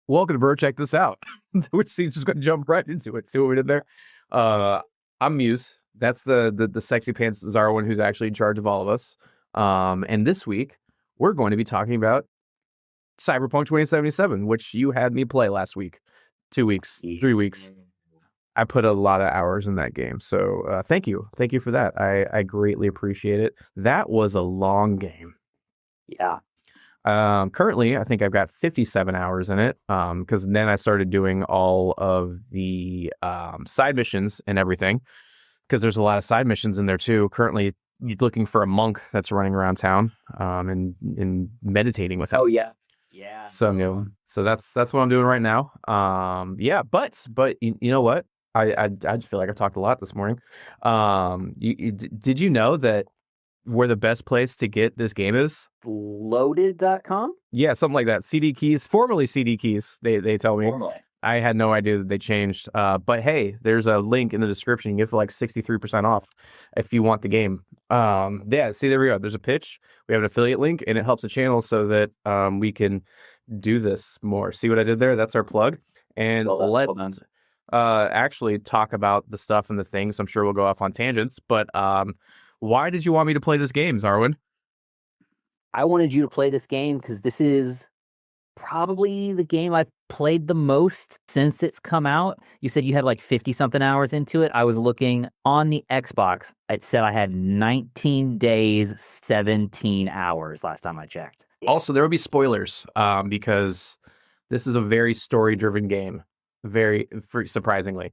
welcome to Bro. Check this out. Which seems just going to jump right into it. See what we did there? I'm Muse. That's the sexy pants Zarwin who's actually in charge of all of us. And this week we're going to be talking about Cyberpunk 2077, which you had me play last week, 2 weeks, 3 weeks. I put a lot of hours in that game, so thank you for that. I greatly appreciate it. That was a long game. Yeah. Currently, I think I've got 57 hours in it. Because then I started doing all of the side missions and everything. Because there's a lot of side missions in there too. Currently, you're looking for a monk that's running around town, and meditating with him. Oh yeah. Yeah. So that's what I'm doing right now. Yeah, but you know what? I just feel like I've talked a lot this morning. Did you know that where the best place to get this game is? Loaded.com? Yeah, something like that. CD Keys, formerly CD Keys, they tell me. Formerly. I had no idea that they changed. But hey, there's a link in the description. You can get for like 63% off if you want the game. Yeah, see, there we go. There's a pitch. We have an affiliate link, and it helps the channel so that we can do this more. See what I did there? That's our plug. And let's actually talk about the stuff and the things. I'm sure we'll go off on tangents, but why did you want me to play this game, Zarwin? I wanted you to play this game because this is probably the game I've played the most since it's come out. You said you had like 50-something hours into it. I was looking on the Xbox. It said I had 19 days, 17 hours last time I checked. Also, there will be spoilers because this is a very story-driven game, surprisingly.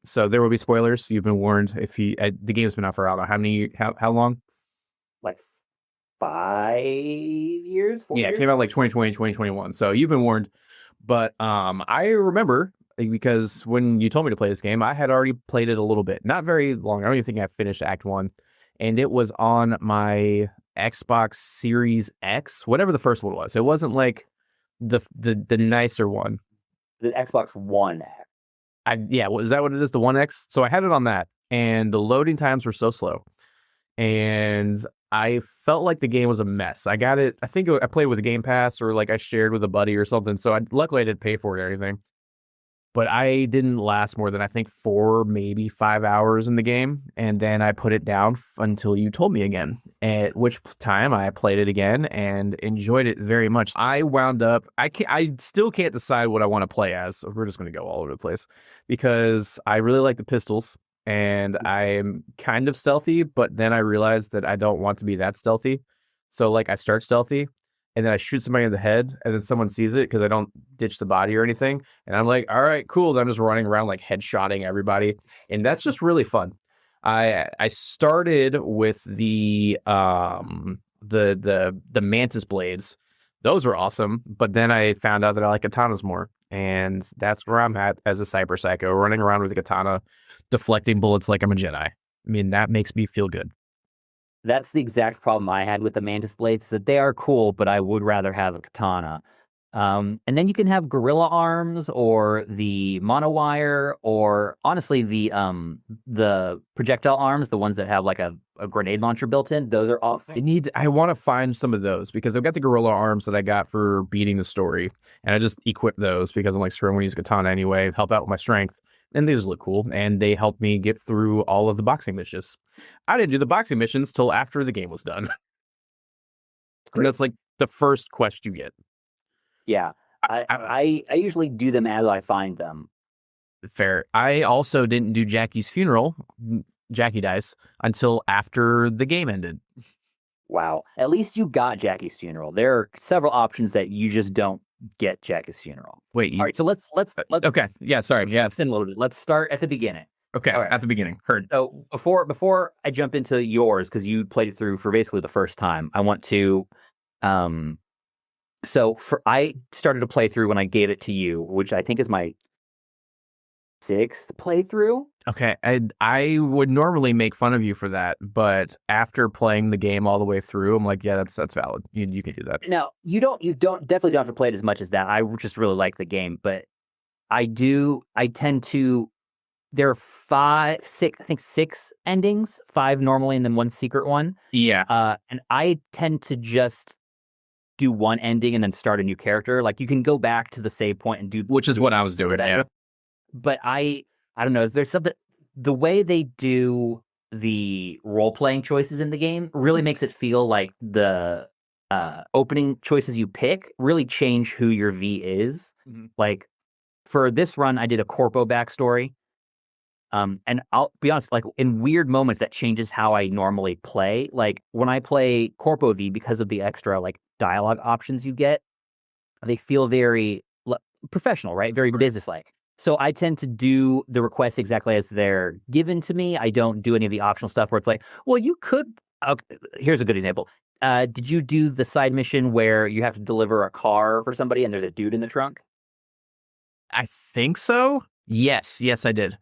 So there will be spoilers. You've been warned. If the game's been out for how long? Like 5 years? 4 Yeah, years? it came out like 2020, 2021. So you've been warned. But I remember because when you told me to play this game, I had already played it a little bit. Not very long. I don't even think I finished Act 1. And it was on my Xbox Series X, whatever the first one was. It wasn't like the nicer one. The Xbox One X. Is that what it is? The One X? So I had it on that, and the loading times were so slow. And I felt like the game was a mess. I got it. I think I played with a Game Pass or like I shared with a buddy or something. So luckily I didn't pay for it or anything. But I didn't last more than I think 4, maybe 5 hours in the game. And then I put it down until you told me again. At which time I played it again and enjoyed it very much. I wound up, I still can't decide what I want to play as. So we're just going to go all over the place because I really like the pistols. And I'm kind of stealthy, but then I realized that I don't want to be that stealthy. So like I start stealthy and then I shoot somebody in the head and then someone sees it because I don't ditch the body or anything. And I'm like, all right, cool. Then I'm just running around like headshotting everybody. And that's just really fun. I started with the mantis blades. Those were awesome. But then I found out that I like katanas more. And that's where I'm at as a cyber psycho, running around with a katana, deflecting bullets like I'm a Jedi. I mean, that makes me feel good. That's the exact problem I had with the mantis blades, that they are cool, but I would rather have a katana. And then you can have gorilla arms or the monowire or honestly the projectile arms, the ones that have like a grenade launcher built in. Those are awesome. I want to find some of those because I've got the gorilla arms that I got for beating the story, and I just equip those because I'm like, sure, I'm going to use katana anyway, help out with my strength. And they just look cool, and they helped me get through all of the boxing missions. I didn't do the boxing missions till after the game was done. And that's like the first quest you get. Yeah, I usually do them as I find them. Fair. I also didn't do Jackie's funeral. Jackie dies until after the game ended. Wow. At least you got Jackie's funeral. There are several options that you just don't get Jackie's funeral. Wait. All right, so let's okay. Yeah, sorry. Yeah. Let's start at the beginning. Okay, right. At the beginning. Heard. So before I jump into yours, because you played it through for basically the first time, I want to I started to play through when I gave it to you, which I think is my 6th playthrough. Okay, I would normally make fun of you for that, but after playing the game all the way through, I'm like, yeah, that's valid. You can do that. Now, you definitely don't have to play it as much as that. I just really like the game, but I tend to. There are 6 endings, 5 normally, and then 1 secret one. Yeah. And I tend to just do one ending and then start a new character. Like you can go back to the save point and do, which is what I was doing. Yeah. But I don't know. Is there something, the way they do the role playing choices in the game really makes it feel like the opening choices you pick really change who your V is. Mhm. Like for this run, I did a Corpo backstory. And I'll be honest, like in weird moments, that changes how I normally play. Like when I play Corpo V, because of the extra like dialogue options you get, they feel very professional, right? Very businesslike. So I tend to do the requests exactly as they're given to me. I don't do any of the optional stuff where it's like, well, you could. Here's a good example. Did you do the side mission where you have to deliver a car for somebody and there's a dude in the trunk? I think so. Yes, I did.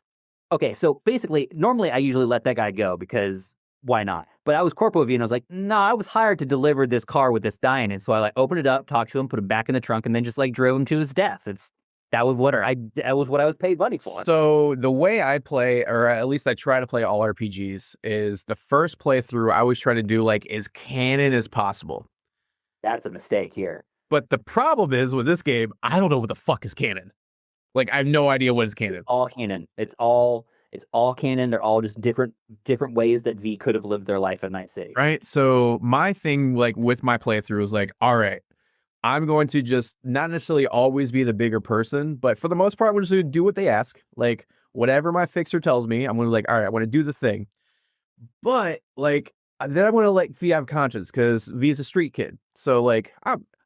Okay, so basically, normally I usually let that guy go because why not? But I was Corpo V and I was like, no, I was hired to deliver this car with this guy in it. So I like opened it up, talked to him, put him back in the trunk, and then just like drove him to his death. That was what I was paid money for. So the way I play, or at least I try to play all RPGs, is the first playthrough I always try to do like as canon as possible. That's a mistake here. But the problem is with this game, I don't know what the fuck is canon. Like I have no idea what is canon. All canon. It's all canon. They're all just different ways that V could have lived their life at Night City. Right. So my thing, like with my playthrough, is like, all right, I'm going to just not necessarily always be the bigger person, but for the most part, I'm just going to do what they ask. Like whatever my fixer tells me, I'm going to like, all right, I want to do the thing. But like then I'm going to let V have conscience because V is a street kid. So like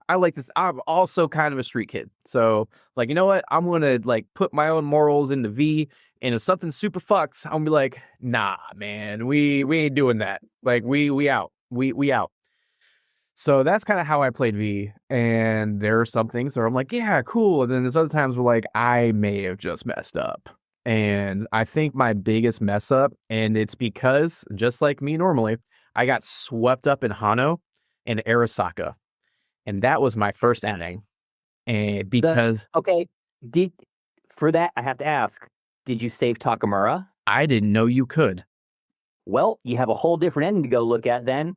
I like this. I'm also kind of a street kid. So like, you know what? I'm going to like put my own morals into V. And if something super fucks, I'm gonna be like, nah, man, we ain't doing that. Like we out. We out. So that's kind of how I played V. And there are some things where I'm like, yeah, cool. And then there's other times where like I may have just messed up. And I think my biggest mess up, and it's because just like me normally, I got swept up in Hano and Arasaka. And that was my first ending. And because for that, I have to ask, did you save Takamura? I didn't know you could. Well, you have a whole different ending to go look at then.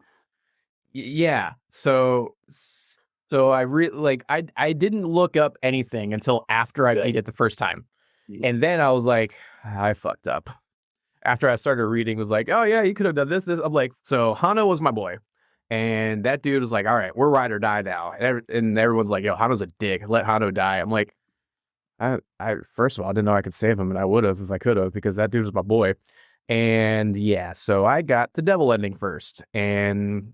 Yeah. So I I didn't look up anything until after I beat it the first time. And then I was like, I fucked up. After I started reading, it was like, oh yeah, you could have done this. I'm like, so Hano was my boy. And that dude was like, all right, we're ride or die now. And everyone's like, yo, Hano's a dick. Let Hano die. I'm like, I first of all, I didn't know I could save him, and I would have if I could have, because that dude was my boy. And yeah, so I got the devil ending first, and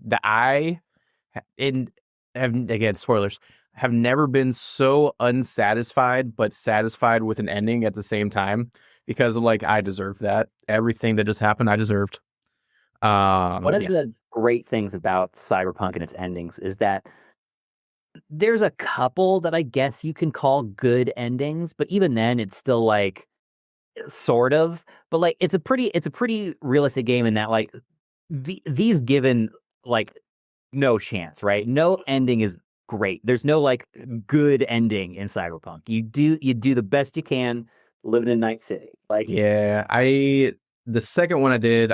again, spoilers, have never been so unsatisfied but satisfied with an ending at the same time, because I'm like, I deserve that. Everything that just happened, I deserved. One of the great things about Cyberpunk and its endings is that there's a couple that I guess you can call good endings, but even then it's still like sort of, but like it's a pretty realistic game in that like these given like no chance, right? No ending is great. There's no like good ending in Cyberpunk. You do the best you can living in Night City. Like yeah, the second one I did,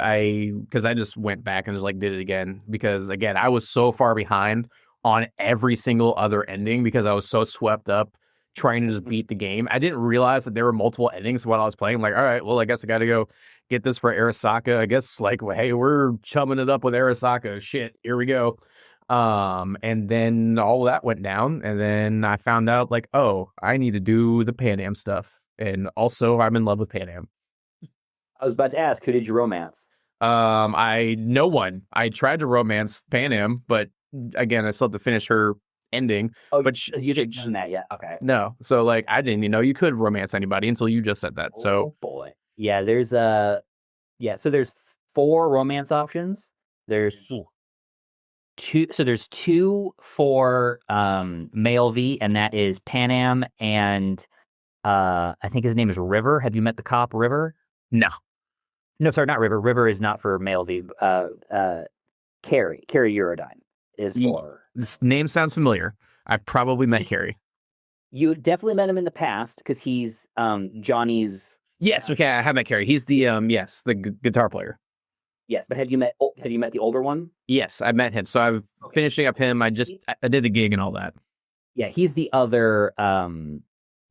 because I just went back and just like did it again, because again, I was so far behind on every single other ending because I was so swept up trying to just beat the game. I didn't realize that there were multiple endings while I was playing. I'm like, all right, well, I guess I got to go get this for Arasaka. I guess like, well, hey, we're chumming it up with Arasaka. Shit, here we go. And then all that went down, and then I found out like, oh, I need to do the Pan Am stuff, and also I'm in love with Pan Am. I was about to ask, who did you romance? No one. I tried to romance Pan Am, but again, I still have to finish her ending. Oh, but you didn't done that yet. Okay. No. So like, I didn't even know you could romance anybody until you just said that. So boy. Yeah, there's so there's 4 romance options. There's there's 2 for male V, and that is Pan Am and I think his name is River. Have you met the cop River? No, sorry, not River. River is not for male V. Carrie Eurodyne is for. This name sounds familiar. I've probably met Carrie. You definitely met him in the past because he's Johnny's. Yes, okay, I have met Carrie. He's the the guitar player. Yes, but have you met the older one? Yes, I met him. So I'm Okay. finishing up him. I did the gig and all that. Yeah, he's the other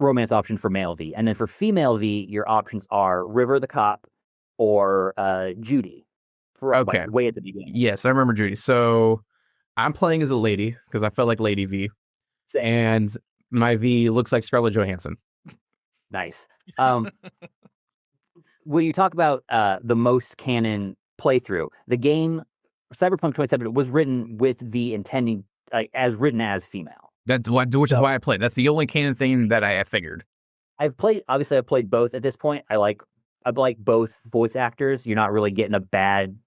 romance option for male V. And then for female V, your options are River the cop or Judy for like Okay. way at the beginning. Yes, I remember Judy. So I'm playing as a lady because I felt like Lady V, Same. and my V looks like Scarlett Johansson. Nice. Um, when you talk about the most canon playthrough, the game Cyberpunk 2077 was written with the intending as written as female. Which is So why I played. That's the only canon thing that I figured. I've played both at this point. I like both voice actors. You're not really getting a bad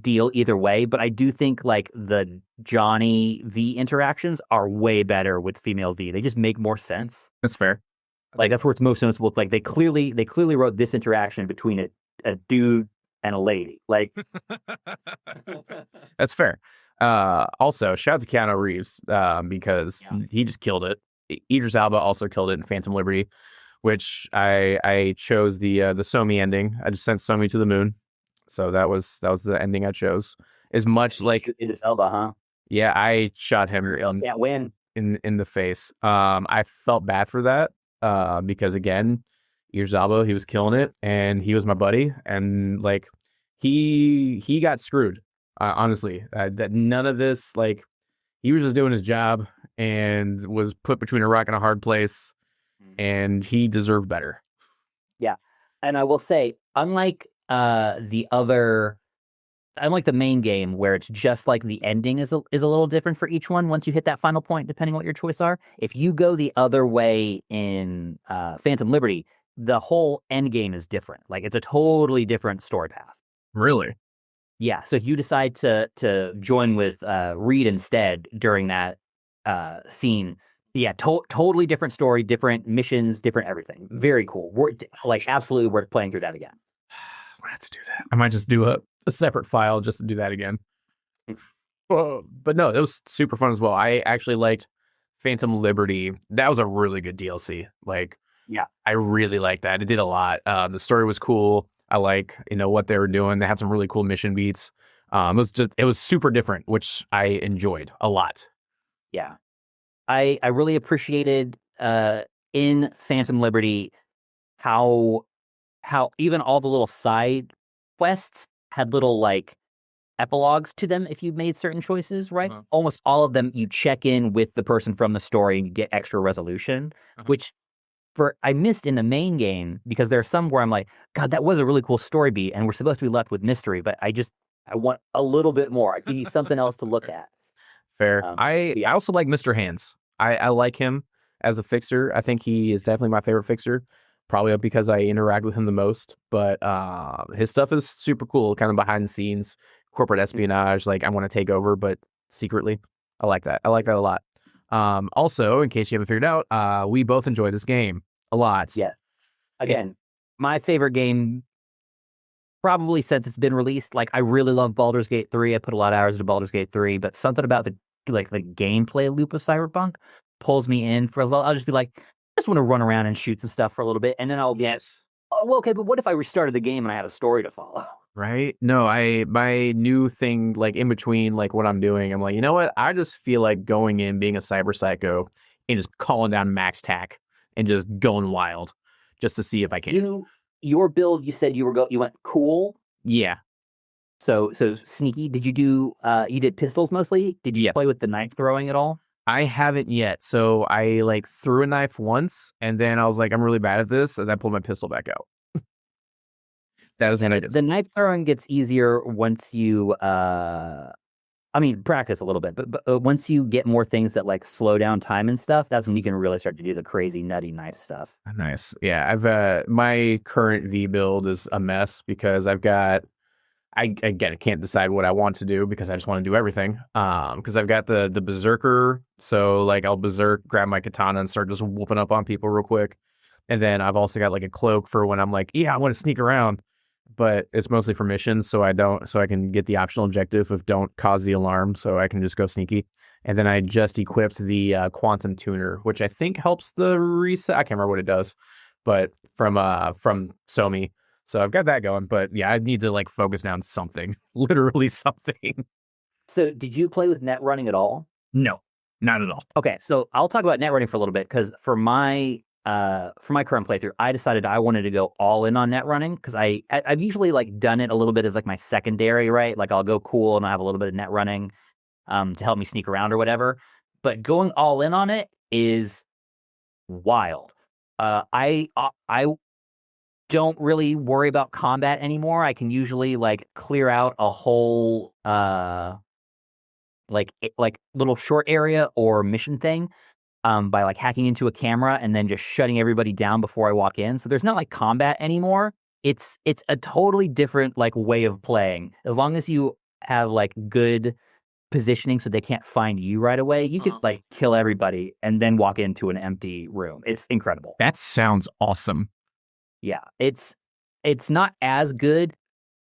deal either way, but I do think like the Johnny V interactions are way better with female V. They just make more sense. That's fair. Like that's where it's most noticeable. Like they clearly wrote this interaction between a dude and a lady. Like That's fair. Also, shout out to Keanu Reeves because yeah. he just killed it. Idris Elba also killed it in Phantom Liberty, which I chose the Somi ending. I just sent Somi to the moon, so that was the ending I chose. As much like It is Elba, huh? yeah, I shot him Can't win. in the face. I felt bad for that because again, Idris Elba, he was killing it, and he was my buddy, and like he got screwed. Honestly, that none of this like he was just doing his job and was put between a rock and a hard place, and he deserved better. Yeah. And I will say, unlike the main game where it's just like the ending is a little different for each one once you hit that final point, depending what your choice are. If you go the other way in Phantom Liberty, the whole end game is different. Like it's a totally different story path. Really? Yeah. So if you decide to join with Reed instead during that scene, yeah, totally different story, different missions, different everything. Very cool. Like absolutely worth playing through that again. I have to do that. I might just do a separate file just to do that again. But no, it was super fun as well. I actually liked Phantom Liberty. That was a really good DLC. Like, Yeah. I really liked that. It did a lot. The story was cool. I like, what they were doing. They had some really cool mission beats. It was super different, which I enjoyed a lot. Yeah. I really appreciated in Phantom Liberty how even all the little side quests had little like epilogues to them if you made certain choices, right? Uh-huh. Almost all of them you check in with the person from the story and you get extra resolution, which I missed in the main game because there are some where I'm like, God, that was a really cool story beat, and we're supposed to be left with mystery, but I want a little bit more. I need something else to look at. Fair. I Yeah. also like Mr. Hands. I like him as a fixer. I think he is definitely my favorite fixer, probably because I interact with him the most. But his stuff is super cool, kind of behind the scenes, corporate espionage. Like I want to take over, but secretly. I like that. I like that a lot. Also, in case you haven't figured out, we both enjoy this game a lot. Yeah. Again, my favorite game probably since it's been released. Like I really love Baldur's Gate 3. I put a lot of hours into Baldur's Gate 3, but something about the gameplay loop of Cyberpunk pulls me in for a little. I'll just be like, I just want to run around and shoot some stuff for a little bit, and then I'll get, oh, well, okay, but what if I restarted the game and I had a story to follow? Right? No, my new thing, like in between, like what I'm doing, I'm like, you know what? I just feel like going in, being a cyber psycho, and just calling down max tack and just going wild, just to see if I can. Your build, you said you went cool. Yeah. So sneaky. Did you do? You did pistols mostly. Did you play with the knife throwing at all? I haven't yet. So I like threw a knife once, and then I was like, I'm really bad at this, and I pulled my pistol back out. That was what I did. The knife throwing gets easier once you I mean, practice a little bit, but once you get more things that like slow down time and stuff, that's when you can really start to do the crazy nutty knife stuff. Nice. Yeah, I've my current V build is a mess because I can't decide what I want to do because I just want to do everything. Because I've got the berserker, so like I'll berserk, grab my katana, and start just whooping up on people real quick. And then I've also got like a cloak for when I'm like, yeah, I want to sneak around, but it's mostly for missions, so I can get the optional objective of don't cause the alarm, so I can just go sneaky. And then I just equipped the quantum tuner, which I think helps the reset. I can't remember what it does, but from Somi. So I've got that going, but yeah, I need to like focus down something, literally something. So, did you play with net running at all? No, not at all. Okay, so I'll talk about net running for a little bit because for my current playthrough, I decided I wanted to go all in on net running because I've usually like done it a little bit as like my secondary, right? Like I'll go cool and I have a little bit of net running to help me sneak around or whatever. But going all in on it is wild. I don't really worry about combat anymore. I can usually like clear out a whole like little short area or mission thing by like hacking into a camera and then just shutting everybody down before I walk in. So there's not like combat anymore. It's a totally different like way of playing. As long as you have like good positioning so they can't find you right away, you could like kill everybody and then walk into an empty room. It's incredible. That sounds awesome. Yeah, it's not as good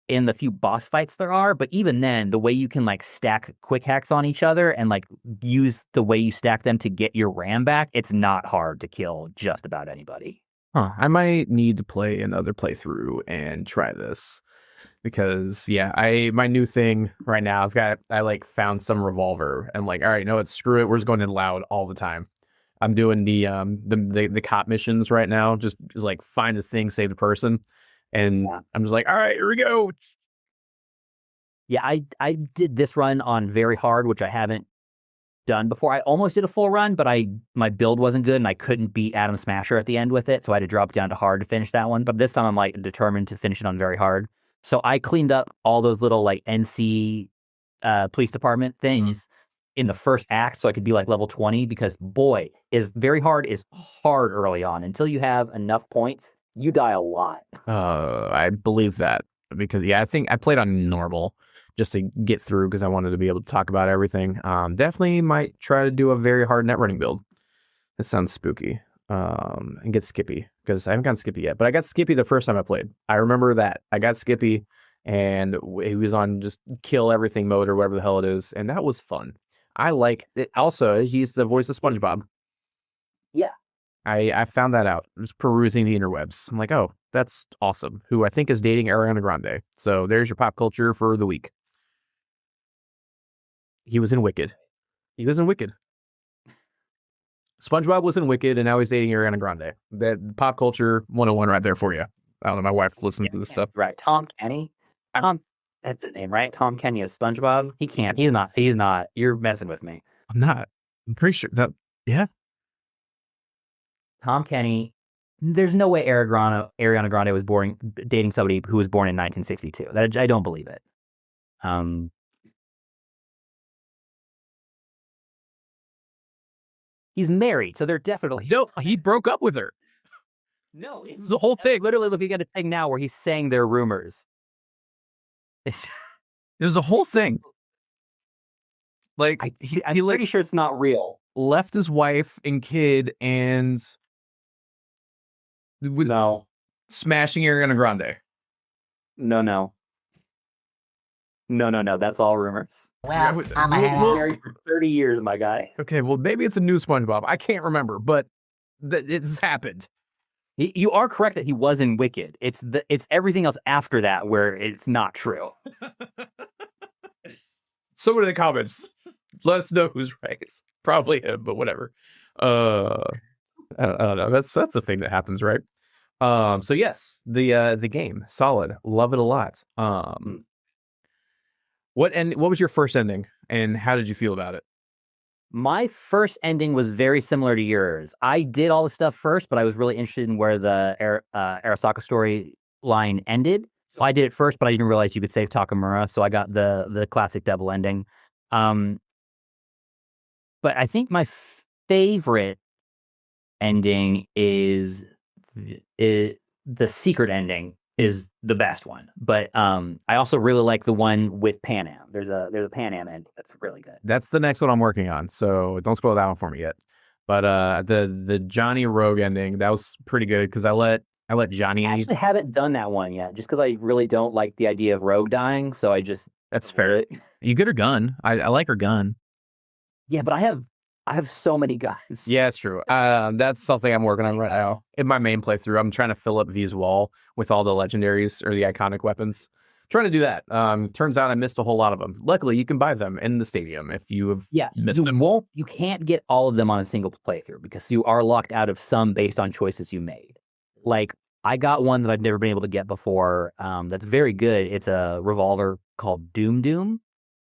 in the few boss fights there are, but even then, the way you can like stack quick hacks on each other and like use the way you stack them to get your RAM back, it's not hard to kill just about anybody. Huh. I might need to play another playthrough and try this because yeah, my new thing right now, I like found some revolver and like, all right, no, it's screw it. We're just going in loud all the time. I'm doing the cop missions right now, just like find the thing, save the person. And Yeah. I'm just like, all right, here we go. Yeah, I did this run on very hard, which I haven't done before. I almost did a full run, but my build wasn't good and I couldn't beat Adam Smasher at the end with it, so I had to drop down to hard to finish that one. But this time I'm like determined to finish it on very hard. So I cleaned up all those little like NC police department things in the first act so I could be like level 20 because boy, is hard early on. Until you have enough points, you die a lot. I believe that because yeah, I think I played on normal just to get through because I wanted to be able to talk about everything. Definitely might try to do a very hard net running build. That sounds spooky. And get Skippy because I haven't gotten Skippy yet, but I got Skippy the first time I played. I remember that I got Skippy and he was on just kill everything mode or whatever the hell it is, and that was fun. I like it. Also, he's the voice of SpongeBob. Yeah. I found that out. Just perusing the interwebs. I'm like, oh, that's awesome. Who I think is dating Ariana Grande. So there's your pop culture for the week. He was in Wicked. He was in Wicked. SpongeBob was in Wicked, and now he's dating Ariana Grande. That pop culture 101 right there for you. I don't know. My wife listens to this stuff. Right. Tom Kenny. That's the name, right? Tom Kenny is SpongeBob. He can't. He's not. He's not. You're messing with me. I'm not. I'm pretty sure that. Yeah. Tom Kenny. There's no way Ariana Grande was dating somebody who was born in 1962. I don't believe it. He's married, so they're definitely. No, he broke up with her. No, it's The whole thing. literally looking at a thing now where he's saying their rumors. There's a whole thing. Like I'm pretty sure it's not real. Left his wife and kid and was smashing Ariana Grande. No. That's all rumors. Well, I'm He's ahead. been married for 30 years, my guy. Okay, well maybe it's a new SpongeBob. I can't remember, but it's happened. You are correct that he was in Wicked. It's everything else after that where it's not true. Someone in the comments, let us know who's right. It's probably him, but whatever. I don't know. That's a thing that happens, right? So yes, the game solid, love it a lot. What was your first ending, and how did you feel about it? My first ending was very similar to yours. I did all the stuff first, but I was really interested in where the Arasaka storyline ended. So I did it first, but I didn't realize you could save Takamura, so I got the classic double ending. But I think my favorite ending is the secret ending is the best one. But I also really like the one with Pan Am. There's a Pan Am ending that's really good. That's the next one I'm working on, so don't spoil that one for me yet. But the Johnny Rogue ending, that was pretty good because I let Johnny. I actually haven't done that one yet, just because I really don't like the idea of Rogue dying. So I just That's fair. You get her gun. I like her gun. Yeah, but I I have so many guys. Yeah, it's true. That's something I'm working on right now. In my main playthrough, I'm trying to fill up V's wall with all the legendaries or the iconic weapons. Trying to do that. Turns out I missed a whole lot of them. Luckily, you can buy them in the stadium if you have Yeah, missed you them. won't. You can't get all of them on a single playthrough because you are locked out of some based on choices you made. Like I got one that I've never been able to get before. That's very good. It's a revolver called Doom Doom.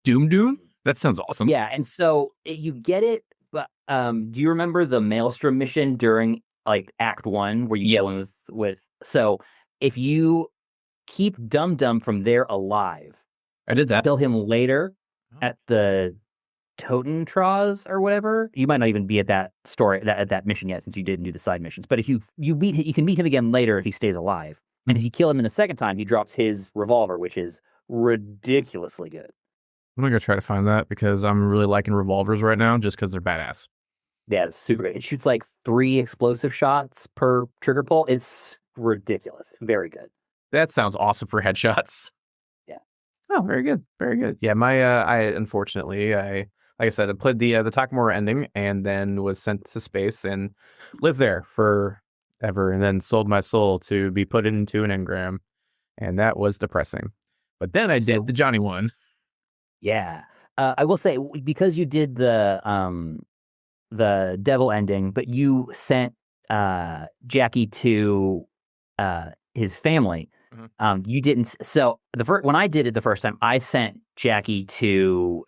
Doom Doom? That sounds awesome. Yeah, and so you get it. But do you remember the Maelstrom mission during like Act 1 where you go in with? So if you keep Dum Dum from there alive, I did that. kill him later at the Totentraz or whatever. You might not even be at that story at that mission yet since you didn't do the side missions. But if you can meet him again later if he stays alive. And if you kill him in the second time, he drops his revolver, which is ridiculously good. I'm gonna go try to find that because I'm really liking revolvers right now just because they're badass. Yeah, it's super great. It shoots like 3 explosive shots per trigger pull. It's ridiculous. Very good. That sounds awesome for headshots. Yeah. Oh, very good. Very good. Yeah, I unfortunately, like I said, I played the Takamura ending and then was sent to space and lived there forever and then sold my soul to be put into an engram. And that was depressing. But then I did the Johnny one. Yeah. I will say because you did the devil ending, but you sent Jackie to his family. You didn't. So when I did it the first time, I sent Jackie to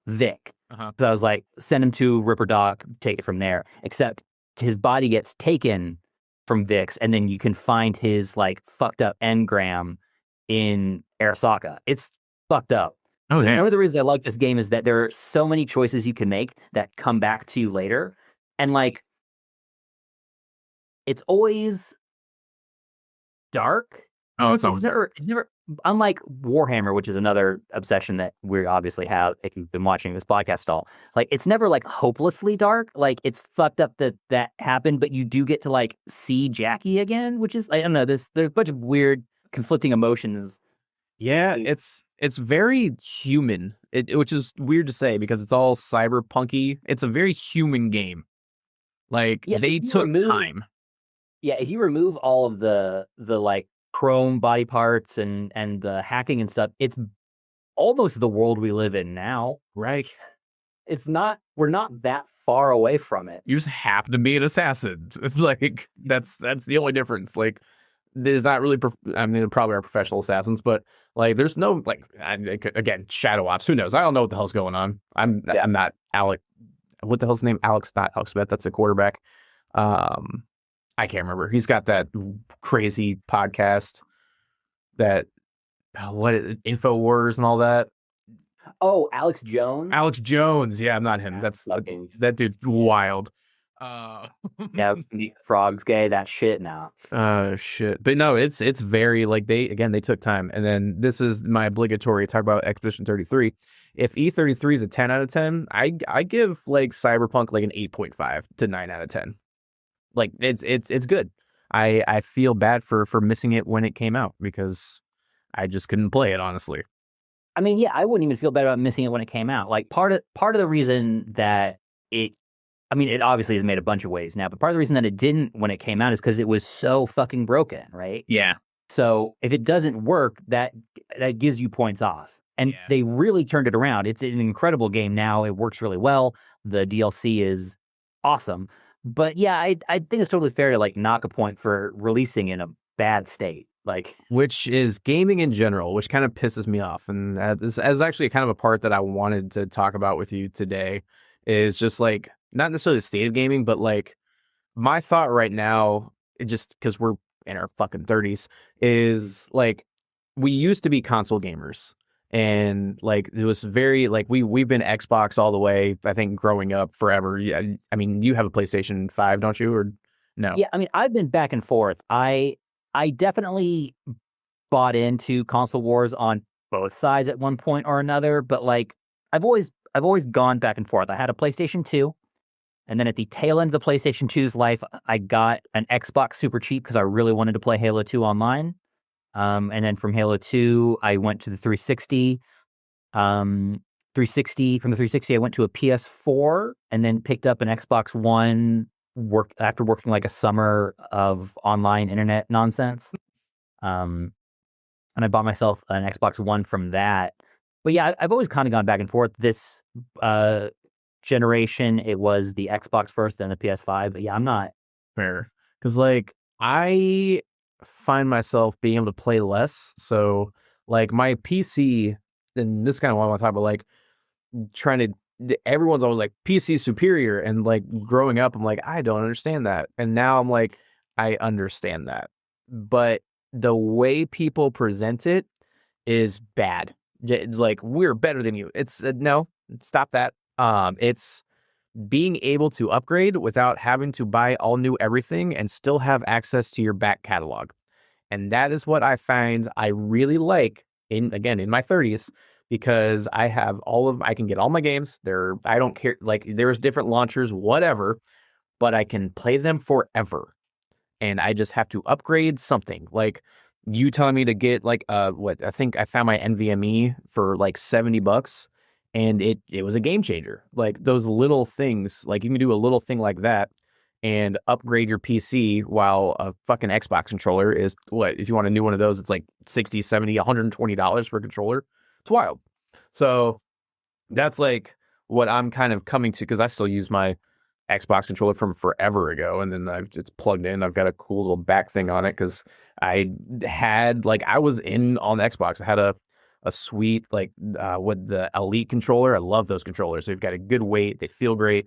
Vic. So I was like, send him to Ripper Doc, take it from there. Except his body gets taken from Vic's, and then you can find his like fucked up engram in Arasaka. It's fucked up. Oh, damn. One of the reasons I like this game is that there are so many choices you can make that come back to you later. And like, it's always dark. Oh, it's always never, unlike Warhammer, which is another obsession that we obviously have if you've been watching this podcast at all. Like, it's never like hopelessly dark. Like, it's fucked up that happened, but you do get to like see Jackie again, which is, I don't know, there's a bunch of weird conflicting emotions. Yeah, it's very human, which is weird to say because it's all cyberpunky. It's a very human game. Like, they took time. Yeah, if you remove all of the like chrome body parts and the hacking and stuff, it's almost the world we live in now. Right. We're not that far away from it. You just happen to be an assassin. It's like that's the only difference. Like, there's not really. I mean, there probably are professional assassins, but like, there's no like. Again, shadow ops. Who knows? I don't know what the hell's going on. I'm not Alec. What the hell's his name? Alex, not Alex Smith. That's the quarterback. I can't remember. He's got that crazy podcast that what is it, InfoWars and all that. Oh, Alex Jones. Alex Jones. Yeah, I'm not him. That's that dude's wild. Yeah, Frog's gay. That shit now. Shit. But no, it's very like they took time. And then this is my obligatory talk about Expedition 33. If E33 is a 10 out of 10, I give like Cyberpunk like an 8.5 to 9 out of 10. Like it's good. I feel bad for missing it when it came out because I just couldn't play it, honestly. I mean, yeah, I wouldn't even feel bad about missing it when it came out. Like part of the reason that it obviously has made a bunch of waves now, but part of the reason that it didn't when it came out is because it was so fucking broken, right? Yeah. So if it doesn't work, that gives you points off. And they really turned it around. It's an incredible game now. It works really well. The DLC is awesome. But yeah, I think it's totally fair to like knock a point for releasing in a bad state. Like, which is gaming in general, which kind of pisses me off. And this is actually kind of a part that I wanted to talk about with you today is just like, not necessarily the state of gaming, but like my thought right now, just because we're in our fucking 30s, is like we used to be console gamers. And like it was very like we've been Xbox all the way, I think, growing up forever. Yeah, I mean, you have a PlayStation 5, don't you? Or no? Yeah, I mean, I've been back and forth. I definitely bought into console wars on both sides at one point or another, but like I've always gone back and forth. I had a PlayStation 2, and then at the tail end of the PlayStation 2's life, I got an Xbox super cheap because I really wanted to play Halo 2 online. And then from Halo 2, I went to the 360. 360. From the 360, I went to a PS4 and then picked up an Xbox One after working like a summer of online internet nonsense. And I bought myself an Xbox One from that. But yeah, I've always kind of gone back and forth. This generation, it was the Xbox first, then the PS5. But yeah, I'm not Fair. Because, like, I find myself being able to play less. So, like, my PC, and this is kind of what I want to talk about, like, trying to, everyone's always like, PC superior. And, like, growing up, I'm like, I don't understand that. And now I'm like, I understand that. But the way people present it is bad. It's like, we're better than you. It's no, stop that. It's being able to upgrade without having to buy all new everything and still have access to your back catalog. And that is what I find I really like in my 30s, because I have I can get all my games. I don't care, like, there's different launchers, whatever, but I can play them forever. And I just have to upgrade something. Like, you telling me to get, like, what I think I found my NVMe for like $70, and it was a game changer. Like, those little things, like, you can do a little thing like that and upgrade your PC, while a fucking Xbox controller is, what, if you want a new one of those, it's like 60, 70, $120 for a controller. It's wild. So that's like what I'm kind of coming to, because I still use my Xbox controller from forever ago, and then it's plugged in. I've got a cool little back thing on it because I had, like, I was in on Xbox. I had a sweet, like, with the Elite controller. I love those controllers. They've got a good weight. They feel great,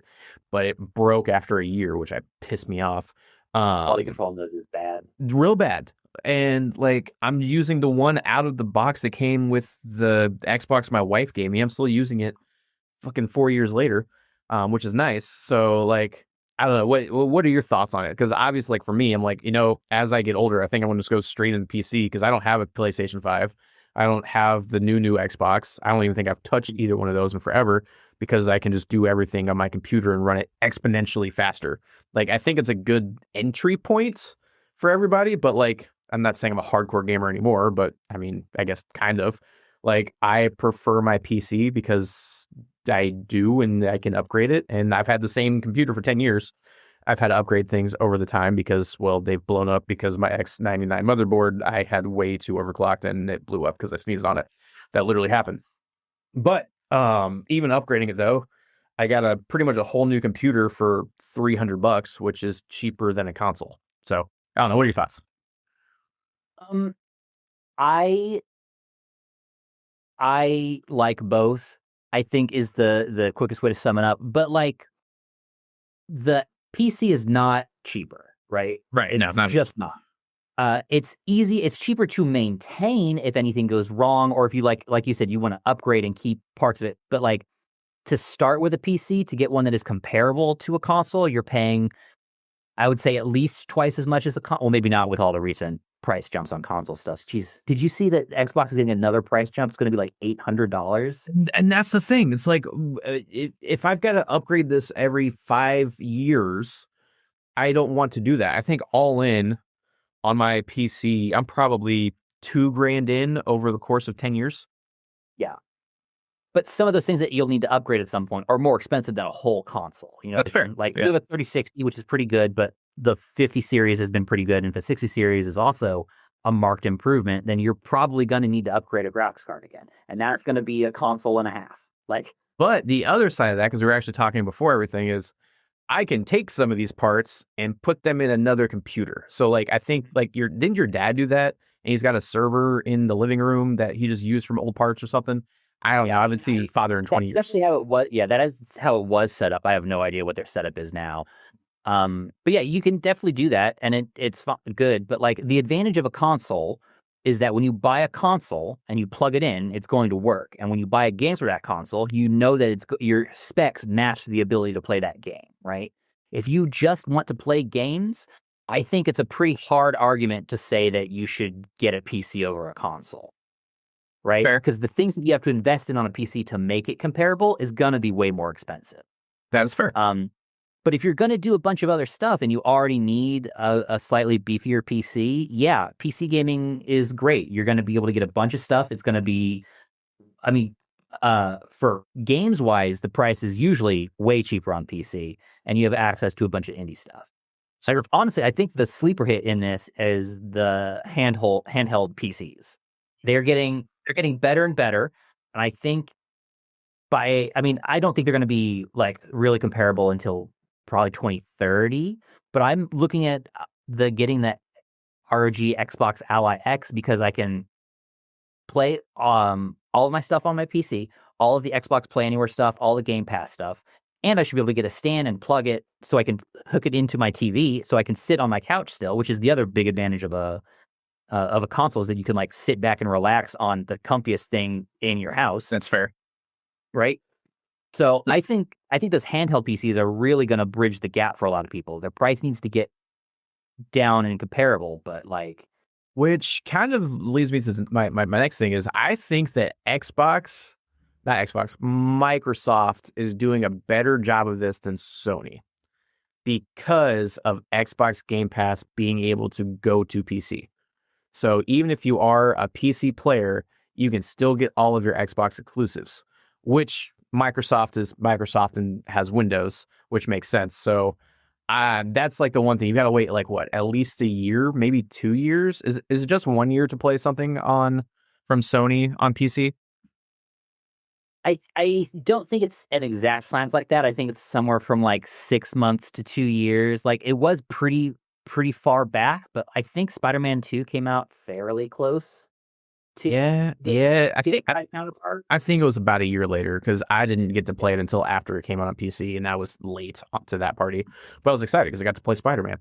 but it broke after a year, which pissed me off. quality control is bad. Real bad. And, like, I'm using the one out of the box that came with the Xbox my wife gave me. I'm still using it fucking 4 years later, which is nice. So, like, I don't know. What are your thoughts on it? Because obviously, like, for me, I'm like, as I get older, I think I'm going to just go straight into PC, because I don't have a PlayStation 5. I don't have the new Xbox. I don't even think I've touched either one of those in forever, because I can just do everything on my computer and run it exponentially faster. Like, I think it's a good entry point for everybody, but, like, I'm not saying I'm a hardcore gamer anymore, but I mean, I guess kind of. Like, I prefer my PC because I do, and I can upgrade it. And I've had the same computer for 10 years. I've had to upgrade things over the time because, well, they've blown up, because my X99 motherboard, I had way too overclocked and it blew up because I sneezed on it. That literally happened. But even upgrading it, though, I got pretty much a whole new computer for $300, which is cheaper than a console. So I don't know. What are your thoughts? I I like both, I think, is the quickest way to sum it up. But, like, the PC is not cheaper, right? Right. No, It's not just not. It's easy. It's cheaper to maintain if anything goes wrong, or if you, like you said, you want to upgrade and keep parts of it. But, like, to start with a PC, to get one that is comparable to a console, you're paying, I would say, at least twice as much as well, maybe not with all the recent price jumps on console stuff. Jeez, did you see that Xbox is getting another price jump? It's going to be like $800. And that's the thing. It's like, if I've got to upgrade this every 5 years, I don't want to do that. I think all in on my PC, I'm probably $2,000 in over the course of 10 years. Yeah. But some of those things that you'll need to upgrade at some point are more expensive than a whole console. That's fair. Like, Yeah. you have a 3060, which is pretty good, but the 50 series has been pretty good. And if the 60 series is also a marked improvement, then you're probably going to need to upgrade a graphics card again. And that's going to be a console and a half. Like, But the other side of that, because we were actually talking before everything, is I can take some of these parts and put them in another computer. So, like, I think, like, didn't your dad do that? And he's got a server in the living room that he just used from old parts or something. I don't know. I haven't seen father in 20 years. That's actually how it was. Yeah, that is how it was set up. I have no idea what their setup is now. But yeah, you can definitely do that, and it's good. But, like, the advantage of a console is that when you buy a console and you plug it in, it's going to work. And when you buy a game for that console, you know that your specs match the ability to play that game, right? If you just want to play games, I think it's a pretty hard argument to say that you should get a PC over a console, right? Fair. Because the things that you have to invest in on a PC to make it comparable is going to be way more expensive. That is fair. But if you're going to do a bunch of other stuff and you already need a slightly beefier PC, yeah, PC gaming is great. You're going to be able to get a bunch of stuff. It's going to be, I mean, for games wise, the price is usually way cheaper on PC, and you have access to a bunch of indie stuff. So honestly, I think the sleeper hit in this is the handheld PCs. They're getting better and better, and I think I don't think they're going to be like really comparable until probably 2030. But I'm looking at getting the ROG Xbox Ally X because I can play all of my stuff on my PC, all of the Xbox Play Anywhere stuff, all the Game Pass stuff, and I should be able to get a stand and plug it so I can hook it into my TV so I can sit on my couch still, which is the other big advantage of a console is that you can like sit back and relax on the comfiest thing in your house. That's fair. Right? So I think those handheld PCs are really going to bridge the gap for a lot of people. Their price needs to get down and comparable, but like, which kind of leads me to my next thing is I think that Microsoft is doing a better job of this than Sony because of Xbox Game Pass being able to go to PC. So even if you are a PC player, you can still get all of your Xbox exclusives, which Microsoft and has Windows, which makes sense. So that's like the one thing you got to wait like what, at least a year, maybe 2 years. Is it just 1 year to play something from Sony on PC? I don't think it's an exact science like that. I think it's somewhere from like 6 months to 2 years. Like it was pretty far back, but I think Spider-Man 2 came out fairly close. I think it was about a year later because I didn't get to play it until after it came out on PC, and I was late to that party. But I was excited because I got to play Spider-Man.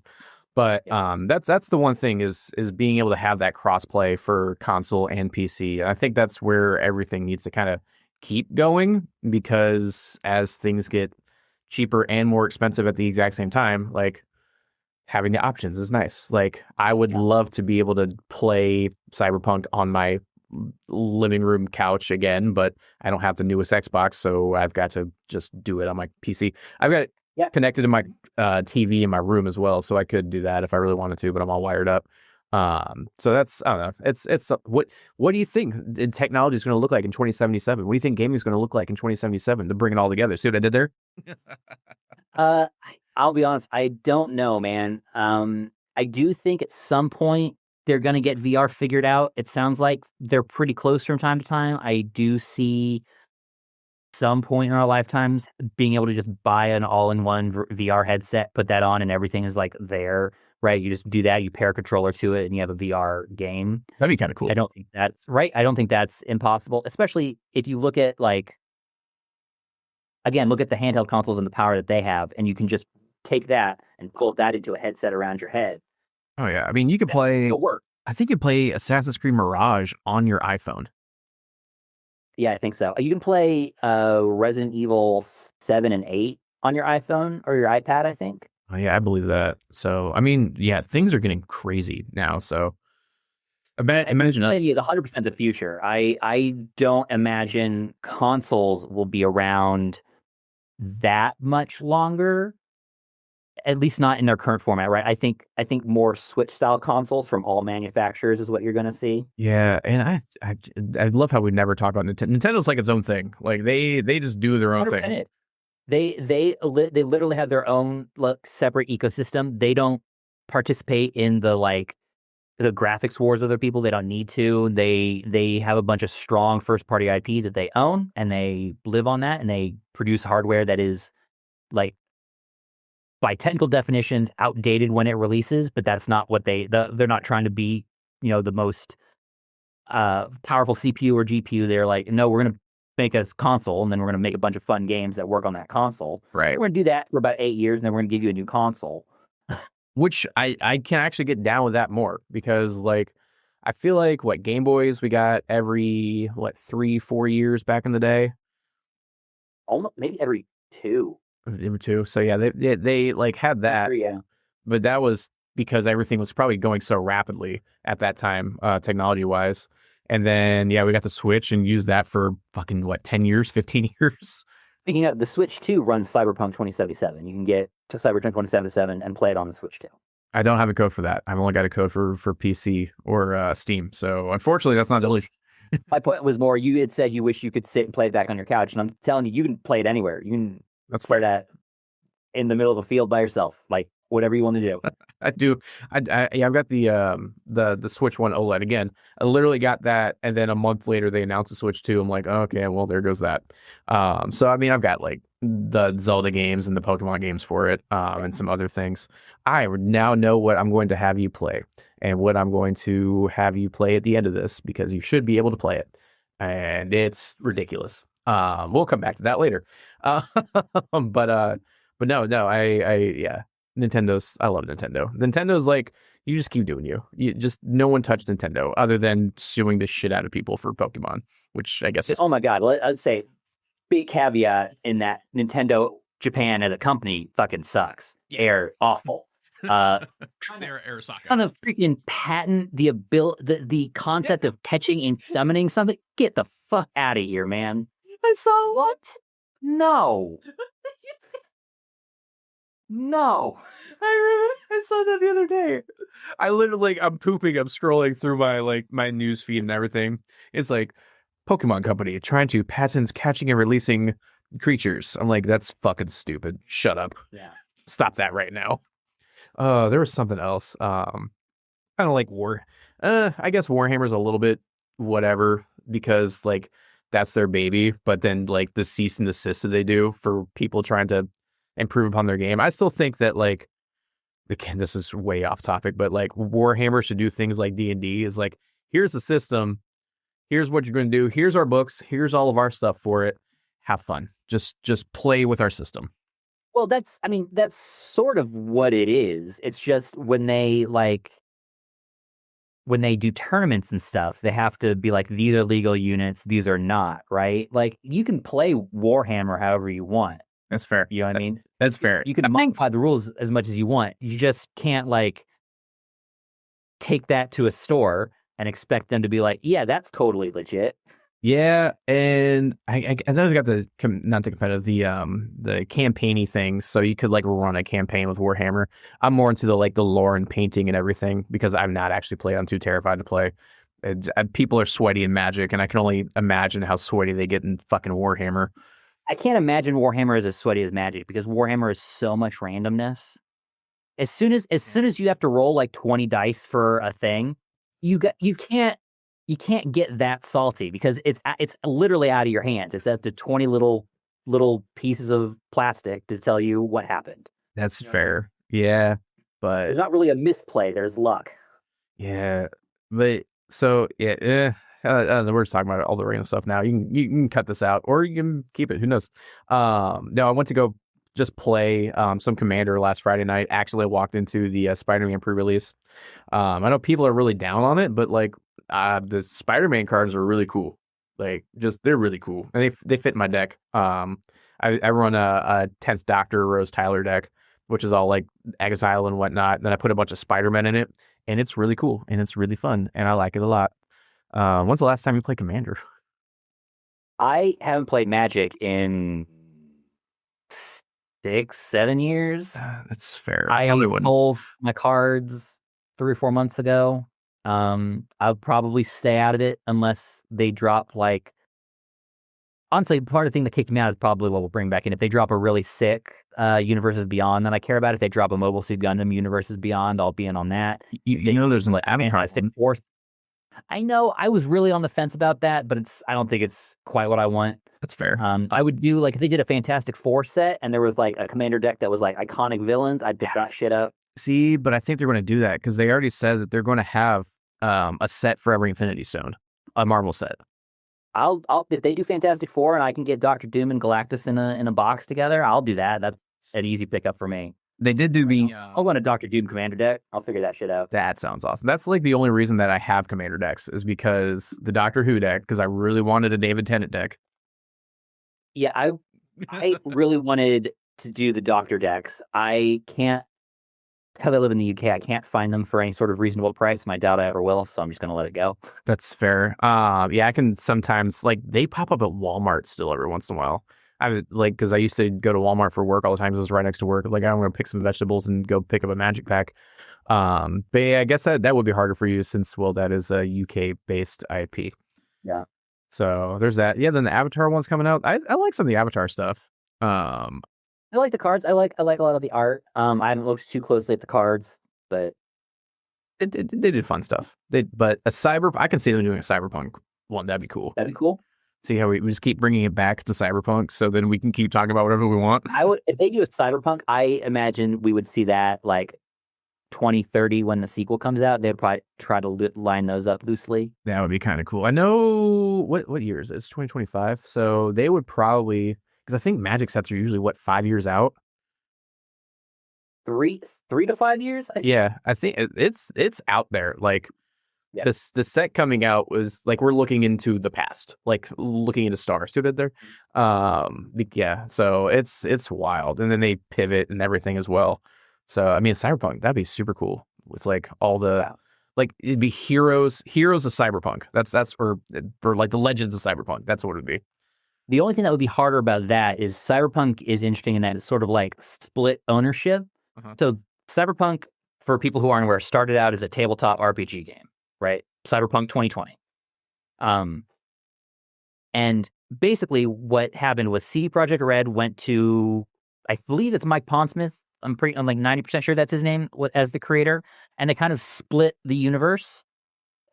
But that's the one thing is being able to have that crossplay for console and PC. And I think that's where everything needs to kind of keep going, because as things get cheaper and more expensive at the exact same time, like having the options is nice. Like I would love to be able to play Cyberpunk on my living room couch again, but I don't have the newest Xbox, so I've got to just do it on my PC. I've got it connected to my TV in my room as well, so I could do that if I really wanted to, but I'm all wired up. So that's, I don't know. It's what do you think technology is going to look like in 2077? What do you think gaming is going to look like in 2077 to bring it all together? See what I did there? I'll be honest, I don't know, man. I do think at some point they're going to get VR figured out. It sounds like they're pretty close from time to time. I do see some point in our lifetimes being able to just buy an all-in-one VR headset, put that on, and everything is like there, right? You just do that, you pair a controller to it, and you have a VR game. That'd be kind of cool. I don't think that's right. I don't think that's impossible, especially if you look at like, again, look at the handheld consoles and the power that they have, and you can just take that and pull that into a headset around your head. Oh yeah, I mean you could play. It'll work. I think you play Assassin's Creed Mirage on your iPhone. Yeah, I think so. You can play Resident Evil 7 and 8 on your iPhone or your iPad, I think. Oh yeah, I believe that. So I mean, yeah, things are getting crazy now. So imagine us. 100% the future. I don't imagine consoles will be around that much longer. At least not in their current format, right? I think more Switch style consoles from all manufacturers is what you're going to see. Yeah, and I love how we never talk about Nintendo. Nintendo's like its own thing. Like they just do their own thing. They literally have their own separate ecosystem. They don't participate in the graphics wars with other people. They don't need to. They have a bunch of strong first party IP that they own, and they live on that, and they produce hardware that is like, by technical definitions, outdated when it releases, but that's not what they're not trying to be, the most powerful CPU or GPU. They're like, no, we're going to make a console, and then we're going to make a bunch of fun games that work on that console. Right. We're going to do that for about 8 years, and then we're going to give you a new console. Which I can actually get down with that more, because like I feel like Game Boys we got every 3-4 years back in the day. Almost maybe every 2. Every 2. So yeah, they like had that. Yeah. But that was because everything was probably going so rapidly at that time, technology wise. And then we got the Switch and used that for fucking 10 years, 15 years. Speaking of, the Switch 2 runs Cyberpunk 2077. You can get to Cyberpunk 2077 and play it on the Switch 2. I don't have a code for that. I've only got a code for PC or Steam. So unfortunately, that's not My point was more, you had said you wish you could sit and play it back on your couch, and I'm telling you, you can play it anywhere. You can That's play fair. that in the middle of the field by yourself, like whatever you want to do. I do. Yeah, I've got the Switch One OLED again. I literally got that, and then a month later they announced the Switch 2. I'm like, oh, okay, well there goes that. So I mean, I've got like the Zelda games and the Pokemon games for it, and some other things. I now know what I'm going to have you play, and what I'm going to have you play at the end of this because you should be able to play it, and it's ridiculous. We'll come back to that later. Uh, but no, yeah. I love Nintendo. Nintendo's like, you just keep doing you. You just, no one touched Nintendo other than suing the shit out of people for Pokemon, which I guess is, Oh my God, I'd say big caveat in that Nintendo Japan as a company fucking sucks. They're awful. they're Arasaka. Trying to freaking patent the concept of catching and summoning something. Get the fuck out of here, man. I saw what? No. No. I saw that the other day. I literally, I'm pooping, I'm scrolling through my news feed and everything. It's like, Pokemon Company trying to patent catching and releasing creatures. I'm like, that's fucking stupid. Shut up. Yeah. Stop that right now. There was something else. I don't like I guess Warhammer's a little bit whatever because like that's their baby, but then like the cease and desist that they do for people trying to improve upon their game. I still think that like again, this is way off topic, but like Warhammer should do things like D&D is like, here's the system, here's what you're going to do, here's our books, here's all of our stuff for it. Have fun. Just play with our system. Well, that's sort of what it is. It's just when they do tournaments and stuff, they have to be like, these are legal units, these are not, right? Like, you can play Warhammer however you want. That's fair. You know what I mean? That's fair. You can modify the rules as much as you want. You just can't like take that to a store and expect them to be like, yeah, that's totally legit. Yeah, and I know they got not the competitive, the campaigny things, so you could like run a campaign with Warhammer. I'm more into the lore and painting and everything because I've not actually played. I'm too terrified to play. People are sweaty in Magic, and I can only imagine how sweaty they get in fucking Warhammer. I can't imagine Warhammer is as sweaty as Magic because Warhammer is so much randomness. As soon as you have to roll like 20 dice for a thing, you can't get that salty because it's literally out of your hands. It's up to 20 little pieces of plastic to tell you what happened. That's fair. Yeah, but there's not really a misplay. There's luck. Yeah, but so yeah. We're just talking about all the random stuff now. You can cut this out or you can keep it. Who knows? No, I went to go just play some Commander last Friday night. Actually, I walked into the Spider-Man pre-release. I know people are really down on it, but like the Spider-Man cards are really cool. Like they're really cool and they fit my deck. I run a 10th Doctor Rose Tyler deck, which is all like Exile and whatnot. And then I put a bunch of Spider-Man in it, and it's really cool and it's really fun and I like it a lot. When's the last time you played Commander? I haven't played Magic in 6-7 years. That's fair. I sold my cards 3 or 4 months ago. I'll probably stay out of it unless they drop like. Honestly, part of the thing that kicked me out is probably what we'll bring back in. If they drop a really sick Universes Beyond that I care about, if they drop a Mobile Suit Gundam Universes Beyond, I'll be in on that. You know, there's like I know I was really on the fence about that, but I don't think it's quite what I want. That's fair. I would do like if they did a Fantastic Four set and there was like a Commander deck that was like iconic villains, I'd pick that shit up. See, but I think they're going to do that because they already said that they're going to have a set for every Infinity Stone, a Marvel set. I'll if they do Fantastic Four and I can get Dr. Doom and Galactus in a box together, I'll do that. That's an easy pickup for me. They did do the. I'll run a Dr. Doom Commander deck. I'll figure that shit out. That sounds awesome. That's like the only reason that I have Commander decks is because the Doctor Who deck, because I really wanted a David Tennant deck. Yeah, I really wanted to do the Doctor decks. I can't, because I live in the UK, I can't find them for any sort of reasonable price, and I doubt I ever will, so I'm just going to let it go. That's fair. Yeah, I can sometimes, like, they pop up at Walmart still every once in a while. Because I used to go to Walmart for work all the time. It was right next to work. Like, I'm going to pick some vegetables and go pick up a Magic pack. But yeah, I guess that would be harder for you since, well, that is a UK-based IP. Yeah. So there's that. Yeah, then the Avatar one's coming out. I like some of the Avatar stuff. Um, I like the cards. I like a lot of the art. I haven't looked too closely at the cards, but they did fun stuff. But I can see them doing a Cyberpunk one. That'd be cool. that'd be cool. See how we just keep bringing it back to Cyberpunk, so then we can keep talking about whatever we want. I would if they do a Cyberpunk, I imagine we would see that like 2030 when the sequel comes out. They'd probably try to line those up loosely. That would be kind of cool. I know what year is it? It's 2025. So they would probably, because I think Magic sets are usually 5 years out. 3 to 5 years. Yeah, I think it's out there. Like Yeah. the set coming out was like we're looking into the past, like looking into stars. See what there? Yeah. So it's wild, and then they pivot and everything as well. So I mean, Cyberpunk, that'd be super cool with like all the Wow. like it'd be heroes of Cyberpunk. That's or for like the legends of Cyberpunk. That's what it'd be. The only thing that would be harder about that is Cyberpunk is interesting in that it's sort of like split ownership. Uh-huh. So Cyberpunk, for people who aren't aware, started out as a tabletop RPG game, right? Cyberpunk 2020. And basically what happened was CD Projekt Red went to, I believe it's Mike Pondsmith. I'm like 90% sure that's his name as the creator. And they kind of split the universe.